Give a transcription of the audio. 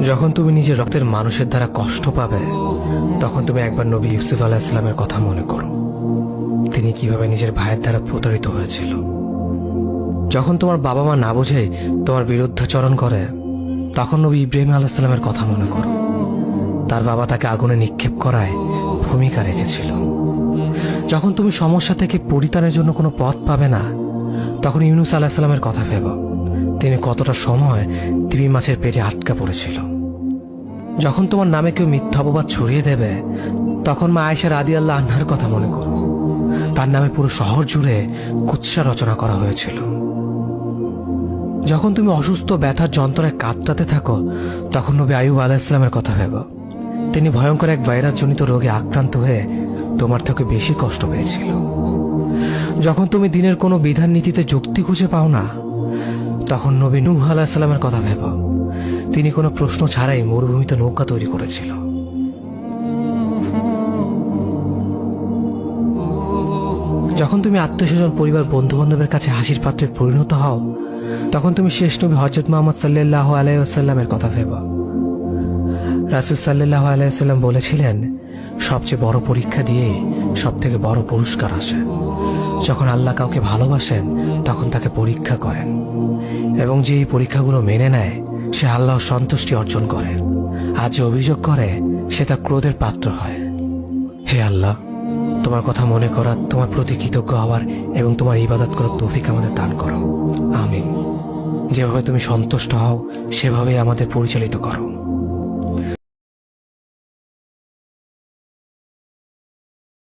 যখন তুমি নিজের রক্তের মানুষের দ্বারা কষ্ট পাবে, তখন তুমি একবার নবী ইউসুফ আলাইহিস সালামের কথা মনে করো। তিনি কিভাবে নিজের ভাইয়ের দ্বারা প্রতারিত হয়েছিল। যখন তোমার বাবা মা না বুঝেই তোমার বিরুদ্ধাচরণ করে, তখন নবী ইব্রাহিম আলাইহিস সালামের কথা মনে করো। তার বাবা তাকে আগুনে নিক্ষেপ করায় ভূমিকা রেখেছিল। যখন তুমি সমস্যা থেকে পরিত্রাণের জন্য কোনো পথ পাবে না, তখন ইউনুস আলাইহিস সালামের কথা ভেবো। তিনি কতটা সময় তিমি মাছের পেটে আটকা পড়েছিল। যখন তোমার নামে কেউ মিথ্যা অপবাদ ছড়িয়ে দেবে, তখন মা আয়েশা রাদিয়াল্লাহু আনহার কথা মনে করো। তার নামে পুরো শহর জুড়ে কুৎসা রচনা করা হয়েছিল। যখন তুমি অসুস্থ ব্যথার যন্ত্রণায় কাতরাতে থাকো, তখন নবী আইয়ুব আলাইহিস সালামের কথা ভেবো। তিনি ভয়ঙ্কর এক ভাইরাসজনিত রোগে আক্রান্ত হয়ে তোমার থেকে বেশি কষ্ট পেয়েছিল। যখন তুমি দিনের কোনো বিধান নীতিতে যুক্তি খুঁজে পাও না, তখন নবী নূহ আলাইহিস সালামের কথা ভেবো। তিনি কোনো প্রশ্ন ছাড়াই মরুভূমিতে নৌকা তৈরি করেছিল। যখন তুমি আত্মীয়স্বজন, পরিবার, বন্ধু বান্ধবের কাছে হাসির পাত্রে পরিণত হও, তখন তুমি শেষ নবী হযরত মুহাম্মদ সাল্লাল্লাহু আলাইহি ওয়াসাল্লামের কথা ভেবো। রাসূল সাল্লাল্লাহু আলাইহি ওয়াসাল্লাম বলেছিলেন, সবচেয়ে বড় পরীক্ষা দিয়ে সবথেকে বড় পুরস্কার আসে। যখন আল্লাহ কাউকে ভালোবাসেন, তখন তাকে পরীক্ষা করেন, এবং যে এই পরীক্ষাগুলো মেনে নেয়, সে আল্লাহর সন্তুষ্টি অর্জন করে। আর যে অভিযোগ করে, সে তার ক্রোধের পাত্র হয়। হে আল্লাহ, তোমার কথা মনে করা, তোমার প্রতি কৃতজ্ঞ হওয়ার এবং তোমার ইবাদত করার তৌফিক আমাদের দান করো। আমিন। যেভাবে তুমি সন্তুষ্ট হও, সেভাবেই আমাদের পরিচালিত করো।